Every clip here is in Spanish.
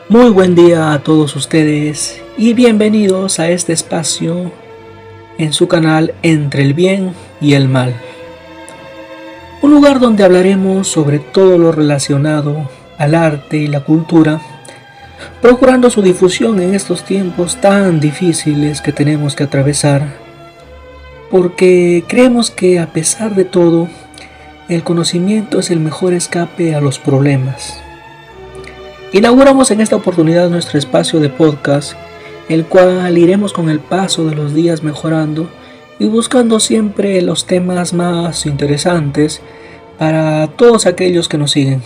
Muy buen día a todos ustedes y bienvenidos a este espacio en su canal Entre el Bien y el Mal. Un lugar donde hablaremos sobre todo lo relacionado al arte y la cultura, procurando su difusión en estos tiempos tan difíciles que tenemos que atravesar, porque creemos que a pesar de todo, el conocimiento es el mejor escape a los problemas. Inauguramos en esta oportunidad nuestro espacio de podcast, el cual iremos con el paso de los días mejorando y buscando siempre los temas más interesantes para todos aquellos que nos siguen.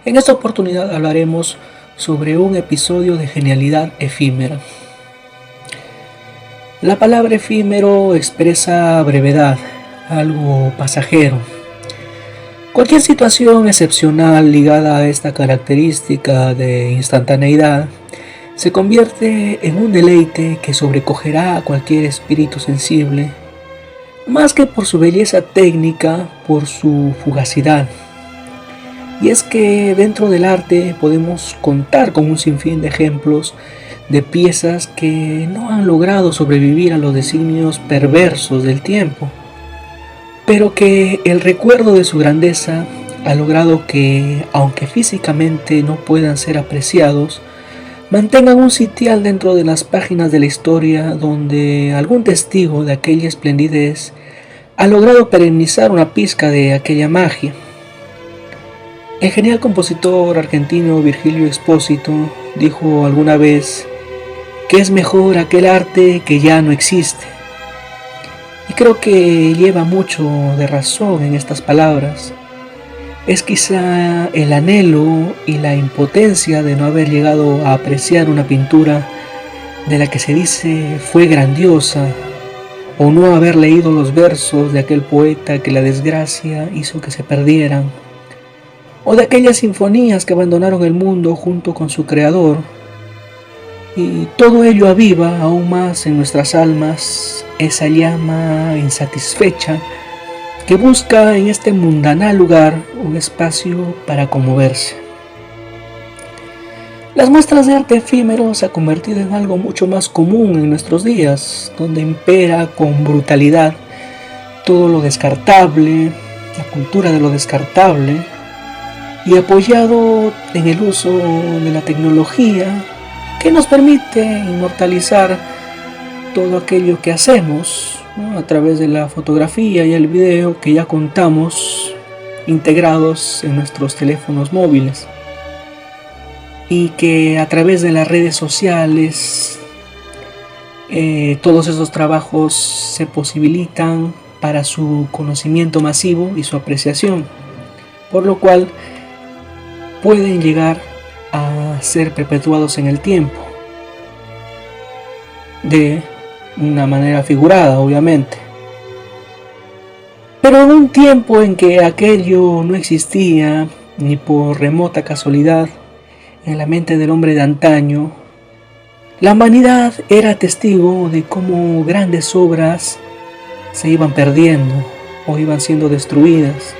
En esta oportunidad hablaremos sobre un episodio de genialidad efímera. La palabra efímero expresa brevedad, algo pasajero. Cualquier situación excepcional ligada a esta característica de instantaneidad se convierte en un deleite que sobrecogerá a cualquier espíritu sensible, más que por su belleza técnica, por su fugacidad. Y es que dentro del arte podemos contar con un sinfín de ejemplos de piezas que no han logrado sobrevivir a los designios perversos del tiempo, pero que el recuerdo de su grandeza ha logrado que, aunque físicamente no puedan ser apreciados, mantengan un sitial dentro de las páginas de la historia donde algún testigo de aquella esplendidez ha logrado perennizar una pizca de aquella magia. El genial compositor argentino Virgilio Expósito dijo alguna vez que es mejor aquel arte que ya no existe. Y creo que lleva mucho de razón en estas palabras. Es quizá el anhelo y la impotencia de no haber llegado a apreciar una pintura de la que se dice fue grandiosa, o no haber leído los versos de aquel poeta que la desgracia hizo que se perdieran, o de aquellas sinfonías que abandonaron el mundo junto con su creador. Y todo ello aviva aún más en nuestras almas esa llama insatisfecha que busca en este mundanal lugar un espacio para conmoverse. Las muestras de arte efímero se han convertido en algo mucho más común en nuestros días, donde impera con brutalidad todo lo descartable, la cultura de lo descartable, y apoyado en el uso de la tecnología que nos permite inmortalizar todo aquello que hacemos, ¿no? A través de la fotografía y el video que ya contamos integrados en nuestros teléfonos móviles, y que a través de las redes sociales todos esos trabajos se posibilitan para su conocimiento masivo y su apreciación, por lo cual pueden llegar a ser perpetuados en el tiempo, de una manera figurada, obviamente. Pero en un tiempo en que aquello no existía, ni por remota casualidad, en la mente del hombre de antaño, la humanidad era testigo de cómo grandes obras se iban perdiendo o iban siendo destruidas.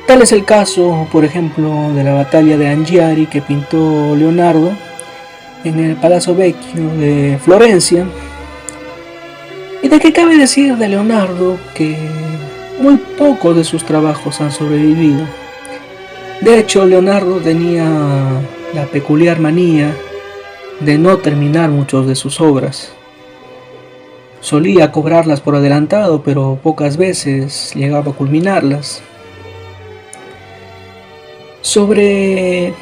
Tal es el caso, por ejemplo, de la batalla de Anghiari que pintó Leonardo en el Palazzo Vecchio de Florencia. ¿Y de qué cabe decir de Leonardo que muy pocos de sus trabajos han sobrevivido? De hecho, Leonardo tenía la peculiar manía de no terminar muchas de sus obras. Solía cobrarlas por adelantado, pero pocas veces llegaba a culminarlas. Sobre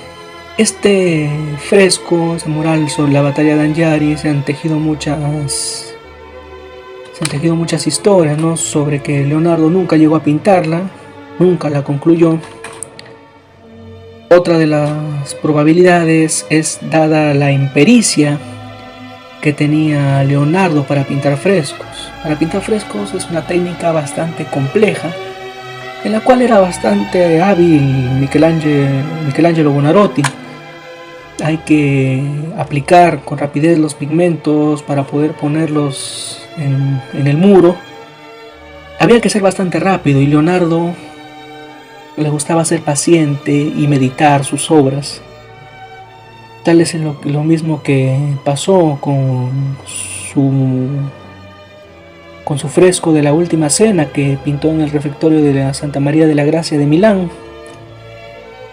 este fresco, este mural sobre la batalla de Anghiari, se han tejido muchas historias, ¿no? Sobre que Leonardo nunca llegó a pintarla, nunca la concluyó. Otra de las probabilidades es dada la impericia que tenía Leonardo para pintar frescos. Para pintar frescos es una técnica bastante compleja, en la cual era bastante hábil Michelangelo Buonarroti. Hay que aplicar con rapidez los pigmentos para poder ponerlos en el muro. Había que ser bastante rápido, y Leonardo le gustaba ser paciente y meditar sus obras. Tal es lo mismo que pasó su, con su fresco de la Última Cena que pintó en el refectorio de la Santa María de la Gracia de Milán,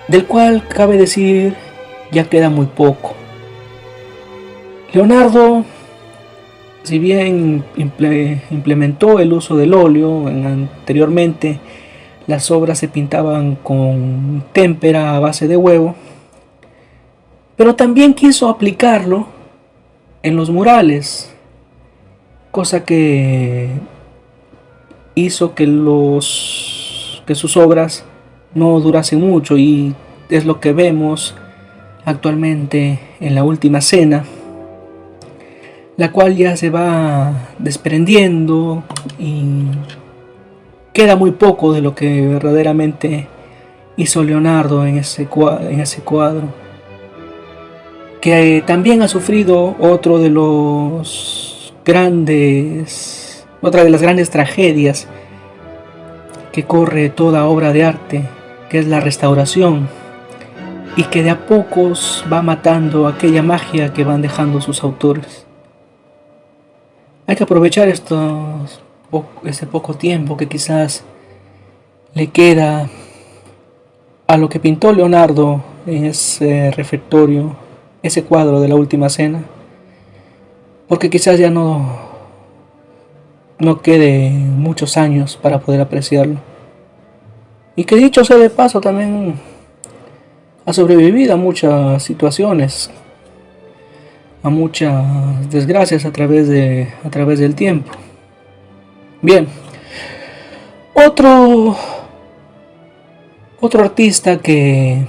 del cual cabe decir ya queda muy poco. Leonardo, si bien implementó el uso del óleo, anteriormente las obras se pintaban con témpera a base de huevo, pero también quiso aplicarlo en los murales, cosa que hizo que sus obras no durasen mucho, y es lo que vemos actualmente en la Última Cena, la cual ya se va desprendiendo y queda muy poco de lo que verdaderamente hizo Leonardo en ese cuadro, que también ha sufrido otra de las grandes tragedias que corre toda obra de arte, que es la restauración, y que de a pocos va matando aquella magia que van dejando sus autores. Hay que aprovechar ese poco tiempo que quizás le queda a lo que pintó Leonardo en ese refectorio, ese cuadro de la Última Cena, porque quizás ya no quede muchos años para poder apreciarlo. Y que dicho sea de paso, también ha sobrevivido a muchas situaciones, a muchas desgracias a través del tiempo. Bien, otro artista que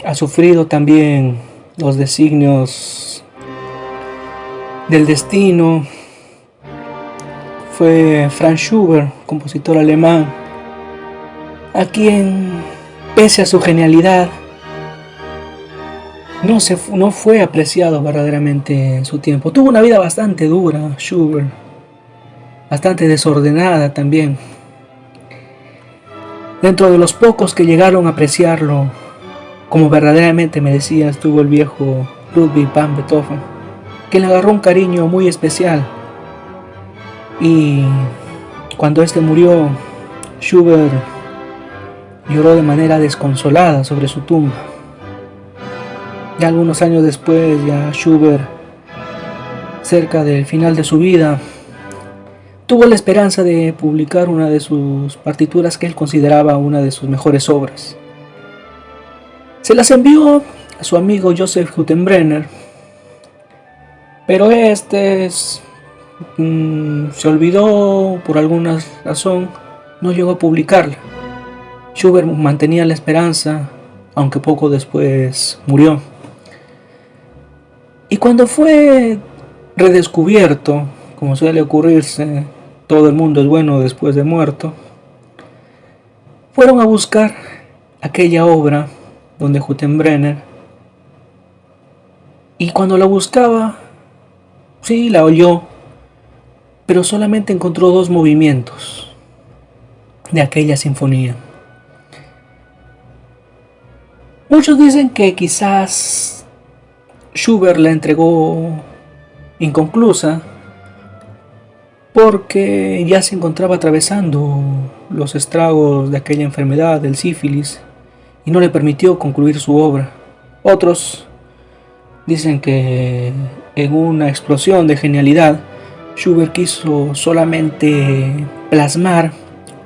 ha sufrido también los designios del destino fue Franz Schubert, compositor alemán, a quien, pese a su genialidad, no fue apreciado verdaderamente en su tiempo. Tuvo una vida bastante dura, Schubert, bastante desordenada también. Dentro de los pocos que llegaron a apreciarlo como verdaderamente merecía, estuvo el viejo Ludwig van Beethoven, que le agarró un cariño muy especial. Y cuando este murió, Schubert lloró de manera desconsolada sobre su tumba. Ya algunos años después, ya Schubert, cerca del final de su vida, tuvo la esperanza de publicar una de sus partituras que él consideraba una de sus mejores obras. Se las envió a su amigo Joseph Hüttenbrenner, pero se olvidó por alguna razón, no llegó a publicarla. Schubert mantenía la esperanza, aunque poco después murió. Y cuando fue redescubierto, como suele ocurrirse, todo el mundo es bueno después de muerto, fueron a buscar aquella obra donde Hüttenbrenner, y cuando la buscaba, sí, la oyó, pero solamente encontró 2 movimientos de aquella sinfonía. Muchos dicen que quizás Schubert la entregó inconclusa porque ya se encontraba atravesando los estragos de aquella enfermedad del sífilis y no le permitió concluir su obra. Otros dicen que en una explosión de genialidad, Schubert quiso solamente plasmar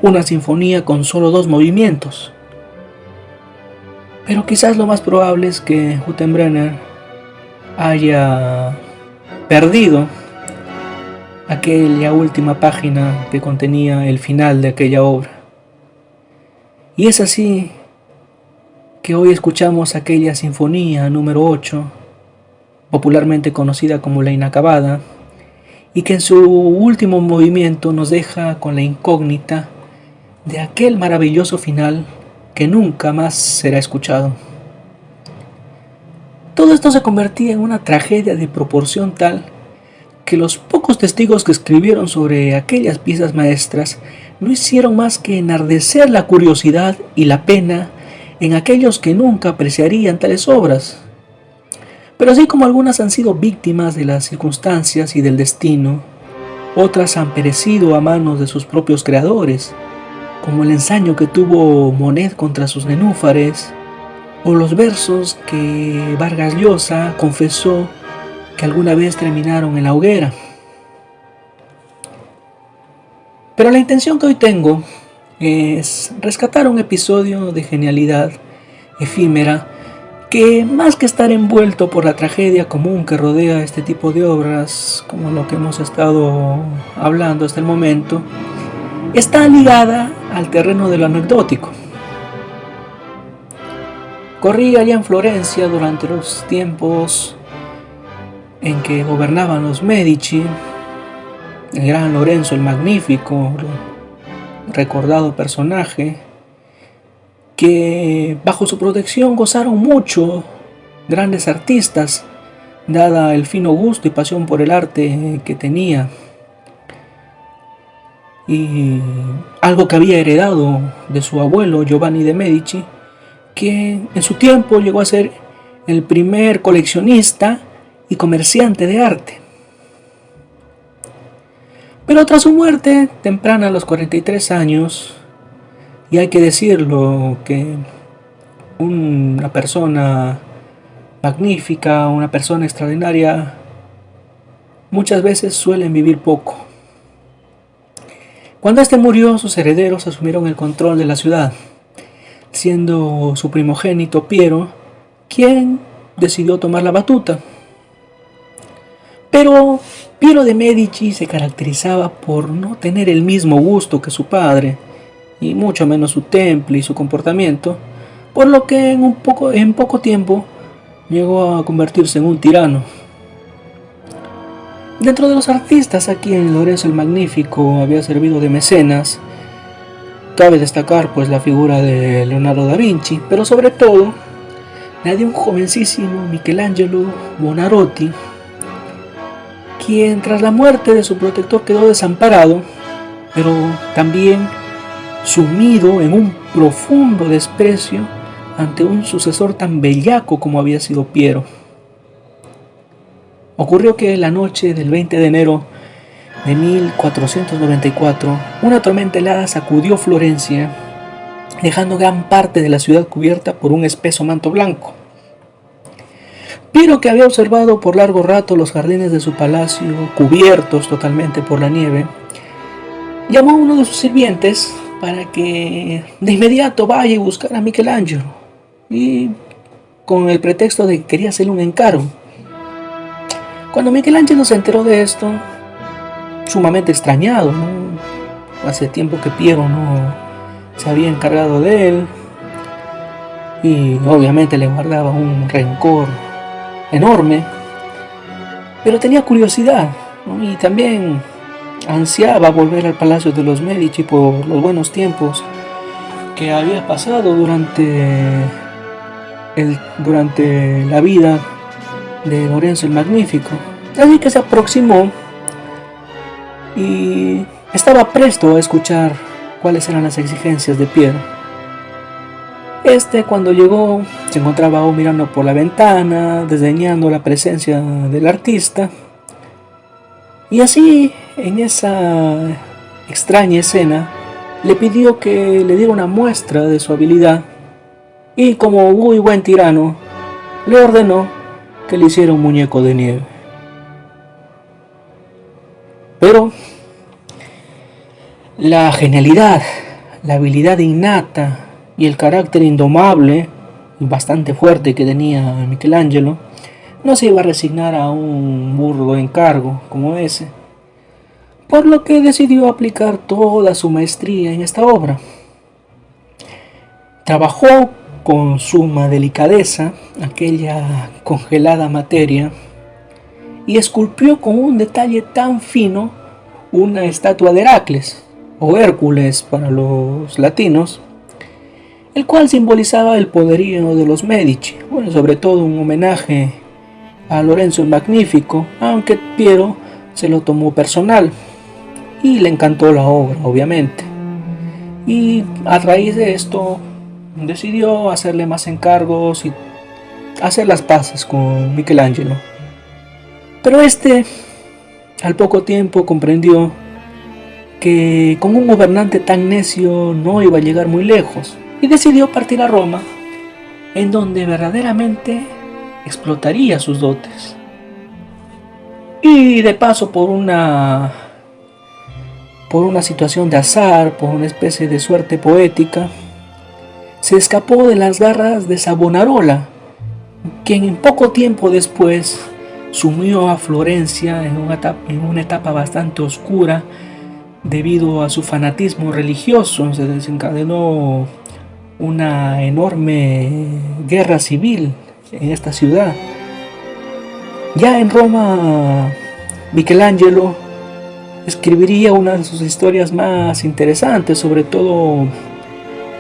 una sinfonía con solo 2 movimientos. Pero quizás lo más probable es que Hüttenbrenner haya perdido aquella última página que contenía el final de aquella obra. Y es así que hoy escuchamos aquella sinfonía número 8, popularmente conocida como La Inacabada, y que en su último movimiento nos deja con la incógnita de aquel maravilloso final que nunca más será escuchado. Todo esto se convertía en una tragedia de proporción tal que los pocos testigos que escribieron sobre aquellas piezas maestras no hicieron más que enardecer la curiosidad y la pena en aquellos que nunca apreciarían tales obras. Pero así como algunas han sido víctimas de las circunstancias y del destino, otras han perecido a manos de sus propios creadores, como el ensaño que tuvo Monet contra sus nenúfares, o los versos que Vargas Llosa confesó que alguna vez terminaron en la hoguera. Pero la intención que hoy tengo es rescatar un episodio de genialidad efímera que, más que estar envuelto por la tragedia común que rodea este tipo de obras, como lo que hemos estado hablando hasta el momento, está ligada al terreno de lo anecdótico. Corrí allá en Florencia durante los tiempos en que gobernaban los Medici, el gran Lorenzo el Magnífico, recordado personaje, que bajo su protección gozaron mucho grandes artistas, dada el fino gusto y pasión por el arte que tenía, y algo que había heredado de su abuelo Giovanni de Medici, que en su tiempo llegó a ser el primer coleccionista y comerciante de arte. Pero tras su muerte temprana a los 43 años, y hay que decirlo que una persona magnífica, una persona extraordinaria, muchas veces suelen vivir poco. Cuando este murió, sus herederos asumieron el control de la ciudad, siendo su primogénito Piero quien decidió tomar la batuta. Pero Piero de Medici se caracterizaba por no tener el mismo gusto que su padre, y mucho menos su temple y su comportamiento, por lo que en poco tiempo llegó a convertirse en un tirano. Dentro de los artistas a quien Lorenzo el Magnífico había servido de mecenas, cabe destacar pues la figura de Leonardo da Vinci, pero sobre todo la de un jovencísimo Michelangelo Buonarroti, quien tras la muerte de su protector quedó desamparado, pero también sumido en un profundo desprecio ante un sucesor tan bellaco como había sido Piero. Ocurrió que la noche del 20 de enero de 1494, una tormenta helada sacudió Florencia, dejando gran parte de la ciudad cubierta por un espeso manto blanco. Piero, que había observado por largo rato los jardines de su palacio cubiertos totalmente por la nieve, llamó a uno de sus sirvientes para que de inmediato vaya y buscara a Michelangelo, y con el pretexto de que quería hacerle un encargo. Cuando Michelangelo se enteró de esto, sumamente extrañado, ¿no? Hace tiempo que Piero no se había encargado de él, y obviamente le guardaba un rencor enorme, pero tenía curiosidad, ¿no? Y también ansiaba volver al palacio de los Medici por los buenos tiempos que había pasado durante la vida de Lorenzo el Magnífico. Así que se aproximó y estaba presto a escuchar cuáles eran las exigencias de Piero. Cuando llegó, se encontraba aún mirando por la ventana, desdeñando la presencia del artista. Y así, en esa extraña escena, le pidió que le diera una muestra de su habilidad, y como muy buen tirano, le ordenó que le hiciera un muñeco de nieve. Pero la genialidad, la habilidad innata y el carácter indomable y bastante fuerte que tenía Michelangelo no se iba a resignar a un burdo encargo como ese, por lo que decidió aplicar toda su maestría en esta obra. Trabajó con suma delicadeza aquella congelada materia y esculpió con un detalle tan fino una estatua de Heracles, o Hércules para los latinos, el cual simbolizaba el poderío de los Medici, bueno, sobre todo un homenaje a Lorenzo el Magnífico, aunque Piero se lo tomó personal y le encantó la obra, obviamente, y a raíz de esto decidió hacerle más encargos hacer las paces con Michelangelo. Pero al poco tiempo comprendió que con un gobernante tan necio no iba a llegar muy lejos y decidió partir a Roma, en donde verdaderamente explotaría sus dotes. Y de paso, por una situación de azar, por una especie de suerte poética, se escapó de las garras de Savonarola, quien en poco tiempo después sumió a Florencia en una etapa bastante oscura. Debido a su fanatismo religioso, se desencadenó una enorme guerra civil en esta ciudad. Ya en Roma, Michelangelo escribiría una de sus historias más interesantes, sobre todo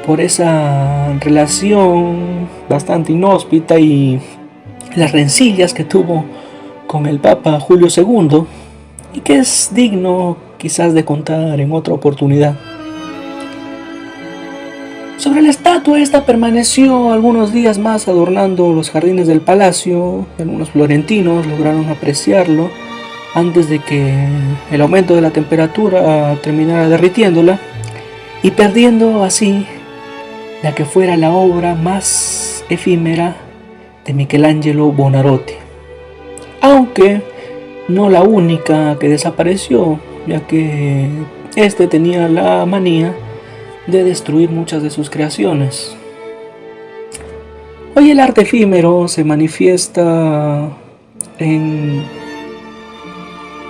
por esa relación bastante inhóspita y las rencillas que tuvo con el Papa Julio II, y que es digno quizás de contar en otra oportunidad. Sobre la estatua, esta permaneció algunos días más adornando los jardines del palacio. Algunos florentinos lograron apreciarlo antes de que el aumento de la temperatura terminara derritiéndola y perdiendo así la que fuera la obra más efímera de Michelangelo Buonarroti, aunque no la única que desapareció, ya que este tenía la manía de destruir muchas de sus creaciones. Hoy el arte efímero se manifiesta en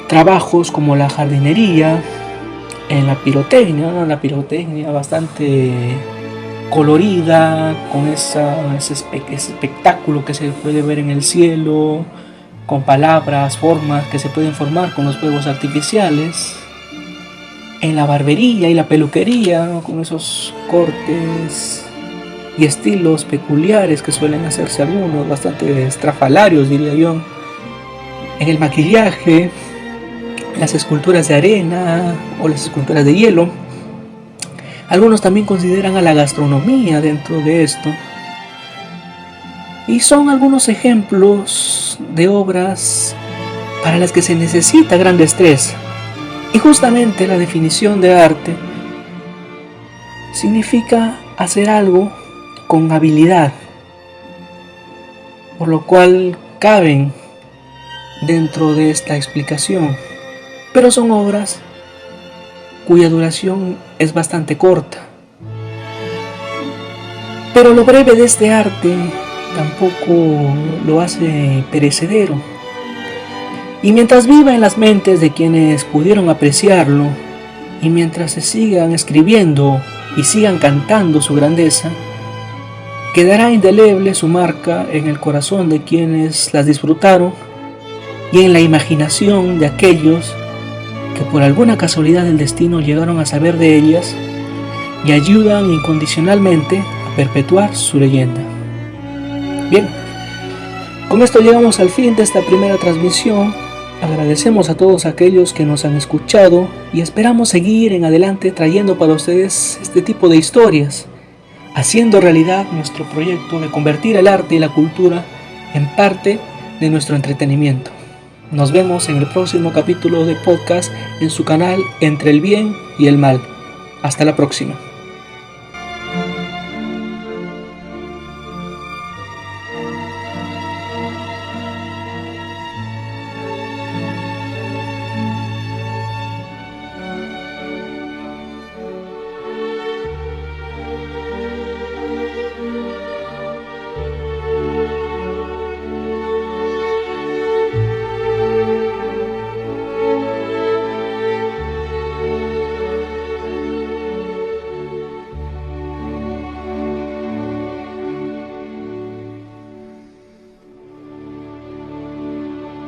trabajos como la jardinería, en la pirotecnia bastante colorida, con ese espectáculo que se puede ver en el cielo, con palabras, formas que se pueden formar con los fuegos artificiales, en la barbería y la peluquería, con esos cortes y estilos peculiares que suelen hacerse algunos, bastante estrafalarios diría yo, en el maquillaje, las esculturas de arena o las esculturas de hielo. Algunos también consideran a la gastronomía dentro de esto. Y son algunos ejemplos de obras para las que se necesita gran destreza. Y justamente la definición de arte significa hacer algo con habilidad, por lo cual caben dentro de esta explicación. Pero son obras cuya duración es bastante corta. Pero lo breve de este arte tampoco lo hace perecedero. Y mientras viva en las mentes de quienes pudieron apreciarlo, y mientras se sigan escribiendo y sigan cantando su grandeza, quedará indeleble su marca en el corazón de quienes las disfrutaron y en la imaginación de aquellos que por alguna casualidad del destino llegaron a saber de ellas y ayudan incondicionalmente a perpetuar su leyenda. Bien, con esto llegamos al fin de esta primera transmisión. Agradecemos a todos aquellos que nos han escuchado y esperamos seguir en adelante trayendo para ustedes este tipo de historias, haciendo realidad nuestro proyecto de convertir el arte y la cultura en parte de nuestro entretenimiento. Nos vemos en el próximo capítulo de podcast en su canal Entre el Bien y el Mal. Hasta la próxima.